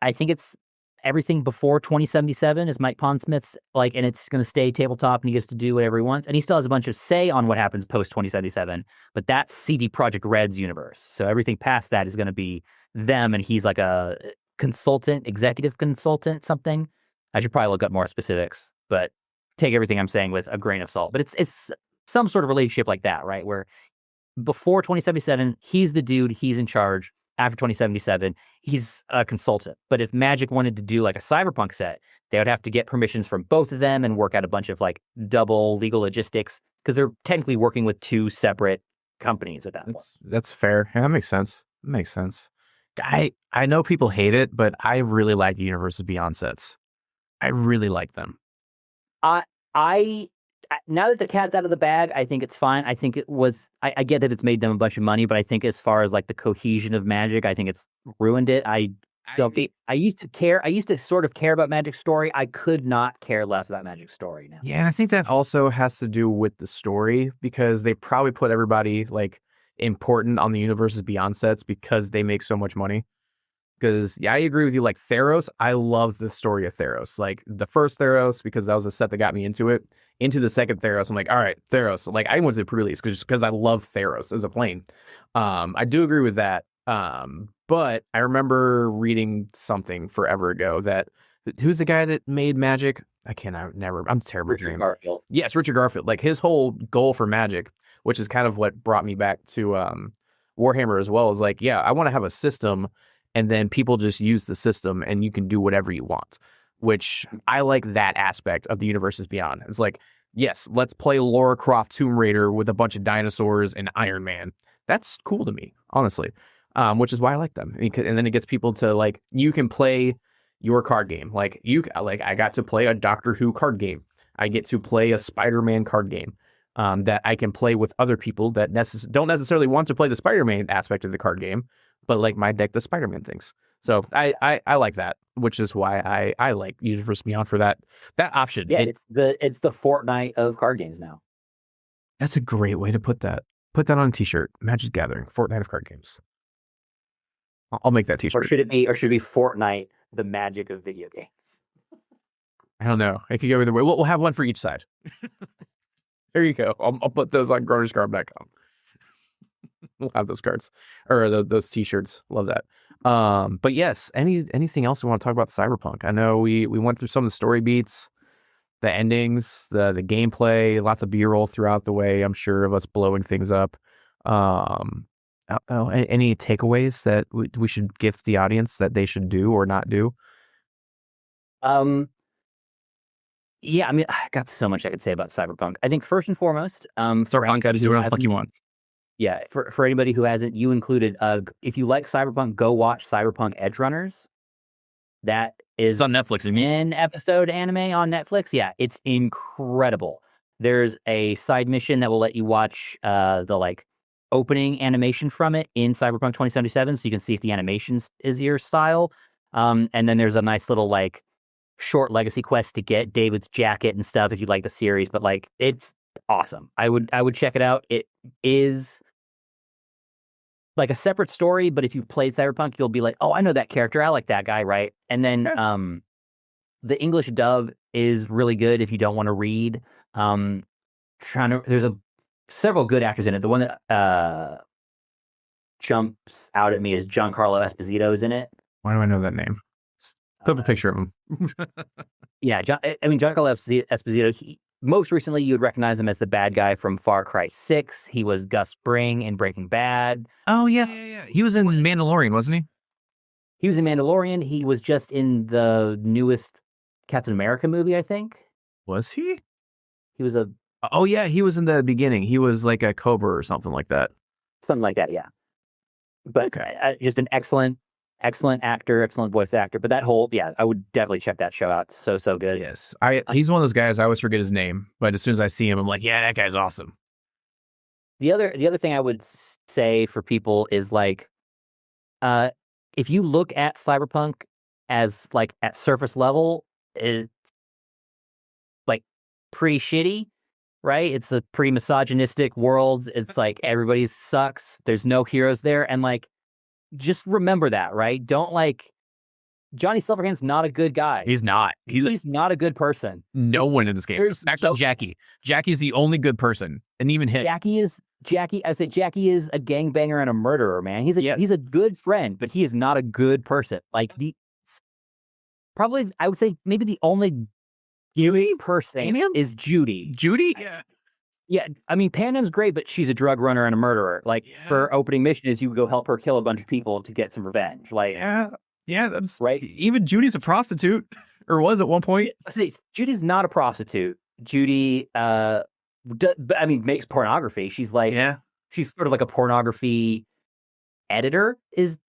I think it's everything before 2077 is Mike Pondsmith's, like, and it's going to stay tabletop and he gets to do whatever he wants. And he still has a bunch of say on what happens post 2077, but that's CD Projekt Red's universe. So everything past that is going to be them. And he's like a consultant, executive consultant, something. I should probably look up more specifics, but take everything I'm saying with a grain of salt. But it's some sort of relationship like that, right? Where before 2077, he's the dude, he's in charge. After 2077, he's a consultant. But if Magic wanted to do like a Cyberpunk set, they would have to get permissions from both of them and work out a bunch of like double legal logistics because they're technically working with two separate companies at that point. That's fair. Yeah, that makes sense. Makes sense. I know people hate it, but I really like the Universes Beyond sets. I really like them. I now that the cat's out of the bag, I think it's fine. I think it was. I get that it's made them a bunch of money, but I think as far as like the cohesion of Magic, I think it's ruined it. I used to care. I used to sort of care about Magic's story. I could not care less about Magic's story now. Yeah, and I think that also has to do with the story because they probably put everybody like important on the Universes Beyond sets because they make so much money. Because yeah, I agree with you. Like Theros, I love the story of Theros. Like the first Theros, because that was the set that got me into it. Into the second Theros, I'm like, all right, Theros. Like I went to the pre-release because I love Theros as a plane. I do agree with that. But I remember reading something forever ago that who's the guy that made Magic? I never. I'm terrible with names. Garfield. Yes, Richard Garfield. Like his whole goal for Magic, which is kind of what brought me back to Warhammer as well, is like, yeah, I want to have a system. And then people just use the system and you can do whatever you want, which I like that aspect of the Universes Beyond. It's like, yes, let's play Lara Croft Tomb Raider with a bunch of dinosaurs and Iron Man. That's cool to me, honestly, which is why I like them. And then it gets people to like, you can play your card game. Like I got to play a Doctor Who card game. I get to play a Spider-Man card game that I can play with other people that don't necessarily want to play the Spider-Man aspect of the card game, but like my deck the Spider-Man things. So I like that, which is why I like Universe Beyond for that option. Yeah, it's the Fortnite of card games now. That's a great way to put that. Put that on a t-shirt. Magic Gathering, Fortnite of card games. I'll make that t-shirt. Or should it be Fortnite, the Magic of video games? I don't know. It could go either way. We'll have one for each side. There you go. I'll put those on GrownersGuard.com. We'll have those cards or those t-shirts. Love that. But yes, anything else we want to talk about Cyberpunk? I know we went through some of the story beats, the endings, the gameplay, lots of B-roll throughout the way, I'm sure, of us blowing things up. Any takeaways that we should give the audience that they should do or not do? Yeah, I mean, I got so much I could say about Cyberpunk. I think first and foremost, Cyberpunk, got to do whatever the fuck you want. Yeah, for anybody who hasn't, you included. If you like Cyberpunk, go watch Cyberpunk Edge Runners. That is It's on Netflix. an episode anime on Netflix. Yeah, it's incredible. There's a side mission that will let you watch the like opening animation from it in Cyberpunk 2077, so you can see if the animation is your style. And then there's a nice little like short legacy quest to get David's jacket and stuff if you like the series, but like it's awesome. I would check it out. It is like a separate story, but if you've played Cyberpunk, you'll be like, oh, I know that character. I like that guy, right? And then the English dub is really good if you don't want to read. There's several good actors in it. The one that jumps out at me is Giancarlo Esposito is in it. Why do I know that name? Put up a picture of him. Yeah, Giancarlo Esposito. Most recently, you would recognize him as the bad guy from Far Cry 6. He was Gus Fring in Breaking Bad. Oh, yeah. He was in Mandalorian, wasn't he? He was in Mandalorian. He was just in the newest Captain America movie, I think. Was he? He was a... Oh, yeah, he was in the beginning. He was like a Cobra or something like that. Something like that, yeah. But just an excellent actor, excellent voice actor. But that whole, I would definitely check that show out. So good. Yes. He's one of those guys, I always forget his name. But as soon as I see him, I'm like, yeah, that guy's awesome. The other thing I would say for people is like, if you look at Cyberpunk as like at surface level, it's like pretty shitty, right? It's a pretty misogynistic world. It's like everybody sucks. There's no heroes there. And like, just remember that, right? Don't like, Johnny Silverhand's not a good guy. He's not. He's not a good person. No one in this game. Actually, Jackie. Jackie's the only good person. And even him. Jackie is a gangbanger and a murderer, man. He's a good friend, but he is not a good person. Like probably I would say maybe the only good person is Judy. Judy? Yeah. Yeah, I mean, Panam's great, but she's a drug runner and a murderer. Like, her opening mission is you go help her kill a bunch of people to get some revenge. Like, that's right. Even Judy's a prostitute, or was at one point. See, Judy's not a prostitute. Judy, makes pornography. She's like, she's sort of like a pornography editor.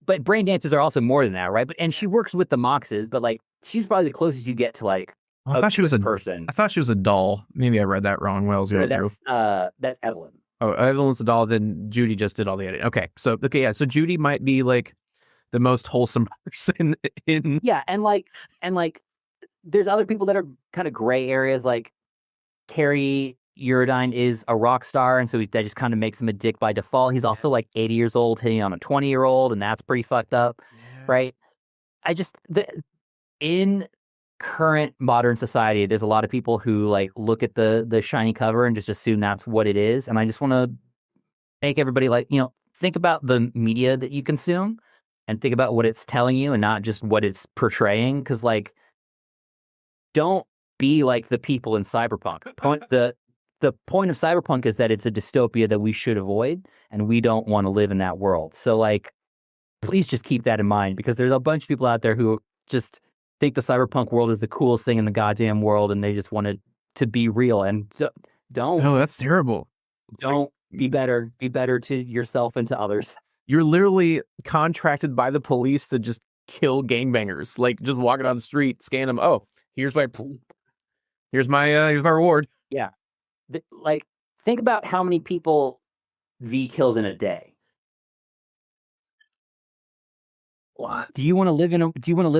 But brain dances are also more than that, right? And she works with the Moxes, but like, she's probably the closest you get to like. I thought she was a person. I thought she was a doll. Maybe I read that wrong when I was going through. That's Evelyn. Oh, Evelyn's a doll. Then Judy just did all the editing. Okay, so Judy might be like the most wholesome person in. Yeah, and like, there's other people that are kind of gray areas. Like Carrie Uridine is a rock star, and so that just kind of makes him a dick by default. He's also like 80 years old, hitting on a 20-year-old, and that's pretty fucked up, right? In current modern society, there's a lot of people who like look at the shiny cover and just assume that's what it is. And I just want to make everybody like, think about the media that you consume and think about what it's telling you and not just what it's portraying. Because like, don't be like the people in Cyberpunk. The point of Cyberpunk is that it's a dystopia that we should avoid, and we don't want to live in that world. So like, please just keep that in mind, because there's a bunch of people out there who just think the cyberpunk world is the coolest thing in the goddamn world, and they just want it to be real. And don't. Oh, that's terrible. Don't be better. Be better to yourself and to others. You're literally contracted by the police to just kill gangbangers. Like, just walking on the street, scan them. Oh, here's my reward. Yeah. Like, think about how many people V kills in a day. What? Do you want to live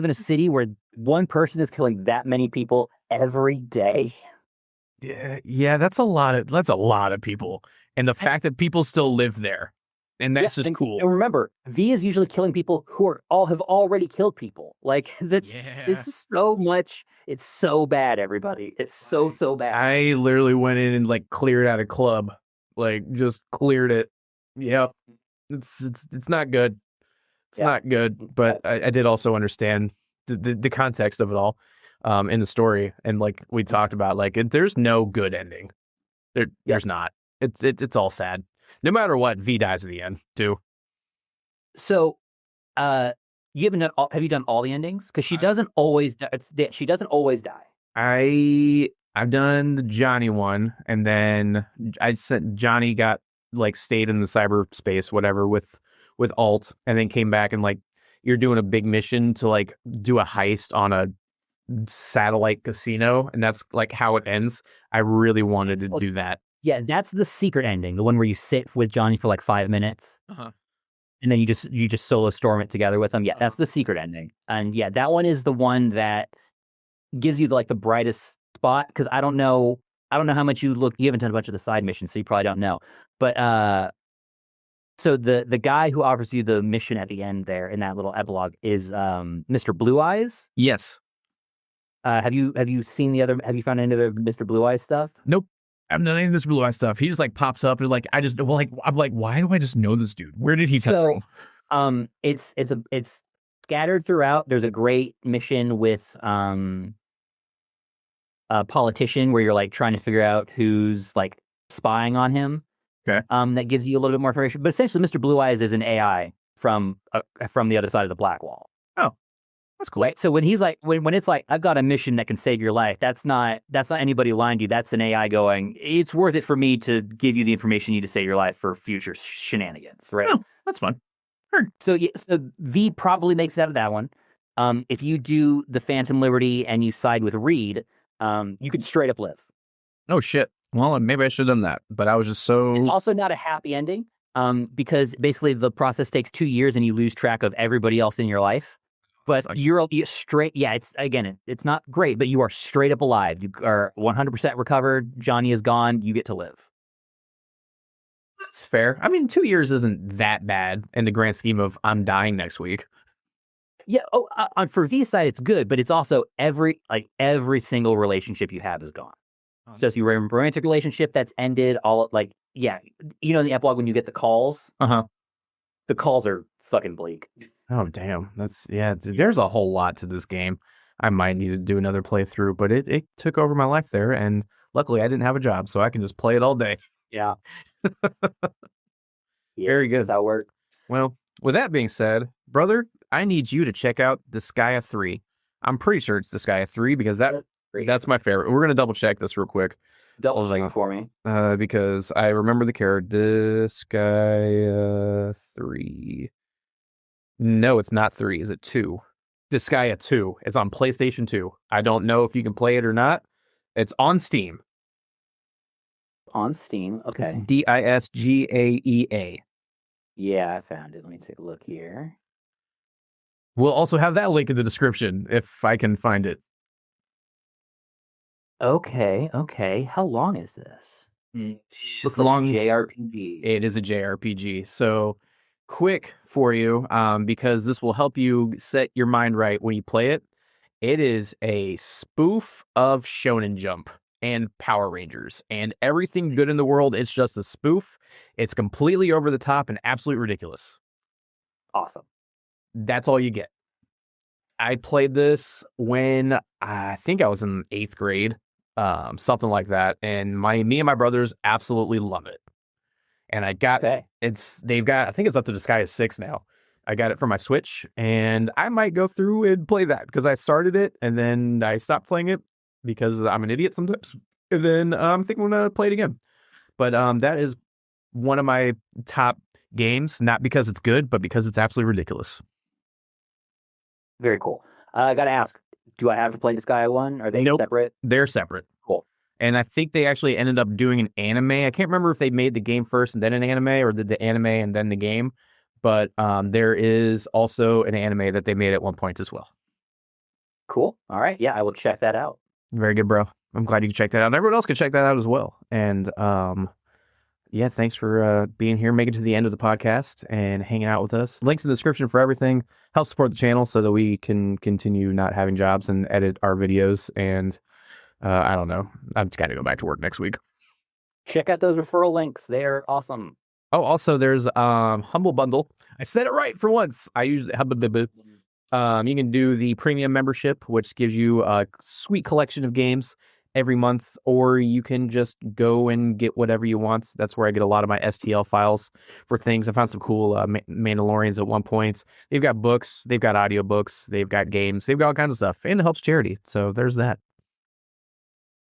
in a city where one person is killing that many people every day? Yeah, that's a lot of people. And the fact that people still live there. And that's just cool. And remember, V is usually killing people who have already killed people. Like, this is so much. It's so bad, everybody. It's so bad. I literally went in and like cleared out a club. Like, just cleared it. Yep. It's not good. It's not good, but I did also understand the context of it all in the story. And like we talked about, like, there's no good ending. There's not. It's all sad. No matter what, V dies at the end, too. So, have you done all the endings? Because she doesn't always die. She doesn't always die. I've done the Johnny one, and then I said Johnny stayed in the cyberspace, whatever, with Alt, and then came back, and like you're doing a big mission to like do a heist on a satellite casino, and that's like how it ends. I really wanted to do that. Yeah, that's the secret ending, the one where you sit with Johnny for like 5 minutes, and then you just solo storm it together with him. Yeah, that's the secret ending, and yeah, that one is the one that gives you like the brightest spot because I don't know how much you look. You haven't done a bunch of the side missions, so you probably don't know. But so the guy who offers you the mission at the end there in that little epilogue is Mr. Blue Eyes. Yes. Have you seen the other? Have you found any other Mr. Blue Eyes stuff? Nope. I haven't done any of this Blue Eye stuff. He just like pops up and like I'm like, why do I just know this dude? Where did he come from? It's scattered throughout. There's a great mission with a politician where you're like trying to figure out who's like spying on him. Okay. That gives you a little bit more information. But essentially, Mr. Blue Eyes is an AI from the other side of the black wall. Oh, that's cool. Right. So when he's like, when it's like, I've got a mission that can save your life, that's not anybody lying to you. That's an AI going, it's worth it for me to give you the information you need to save your life for future shenanigans. Right. Oh, that's fun. So V probably makes it out of that one. If you do the Phantom Liberty and you side with Reed, you could straight up live. Oh shit. Well, maybe I should have done that, but I was just so. It's also not a happy ending, because basically the process takes 2 years and you lose track of everybody else in your life. But you're straight. Yeah, it's not great, but you are straight up alive. You are 100% recovered. Johnny is gone. You get to live. That's fair. I mean, 2 years isn't that bad in the grand scheme of I'm dying next week. Yeah. Oh, for V side, it's good, but it's also every single relationship you have is gone. So if you have a romantic relationship that's ended, all like, yeah, you know, in the epilogue when you get the calls, the calls are fucking bleak. Oh damn, there's a whole lot to this game. I might need to do another playthrough, but it took over my life there, and luckily I didn't have a job, so I can just play it all day. Yeah. Very good. That worked. Well, with that being said, brother, I need you to check out Disgaea 3. I'm pretty sure it's Disgaea 3 because that's my favorite. We're gonna double check this real quick. Double check it for me. Because I remember the character Disgaea 3. No, it's not 3. Is it 2? Disgaea 2. It's on PlayStation 2. I don't know if you can play it or not. It's on Steam. On Steam. Okay. It's Disgaea. Yeah, I found it. Let me take a look here. We'll also have that link in the description if I can find it. Okay. How long is this? Looks like a JRPG. It is a JRPG. So quick for you, because this will help you set your mind right when you play it. It is a spoof of Shonen Jump and Power Rangers and everything good in the world. It's just a spoof. It's completely over the top and absolutely ridiculous. Awesome. That's all you get. I played this when I think I was in 8th grade, something like that, and me and my brothers absolutely love it. And I got I think it's up to Disgaea 6 now. I got it for my Switch, and I might go through and play that because I started it and then I stopped playing it because I'm an idiot sometimes. And then I'm thinking I'm gonna play it again. But that is one of my top games, not because it's good, but because it's absolutely ridiculous. Very cool. I gotta ask, do I have to play Disgaea 1? Are they separate? They're separate. Cool. And I think they actually ended up doing an anime. I can't remember if they made the game first and then an anime, or did the anime and then the game. But there is also an anime that they made at one point as well. Cool. All right. Yeah, I will check that out. Very good, bro. I'm glad you can check that out. And everyone else can check that out as well. And yeah, thanks for being here, making it to the end of the podcast and hanging out with us. Links in the description for everything. Help support the channel so that we can continue not having jobs and edit our videos. And I don't know. I'm just got to go back to work next week. Check out those referral links. They're awesome. Oh, also there's Humble Bundle. I said it right for once. I usually you can do the premium membership, which gives you a sweet collection of games every month, or you can just go and get whatever you want. That's where I get a lot of my STL files for things. I found some cool Mandalorians at one point. They've got books, they've got audiobooks, they've got games, they've got all kinds of stuff, and it helps charity. So there's that.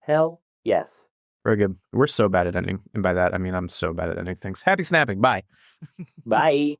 Hell yes. Very good. We're so bad at ending, and by that I mean I'm so bad at ending things. Happy snapping. Bye. Bye.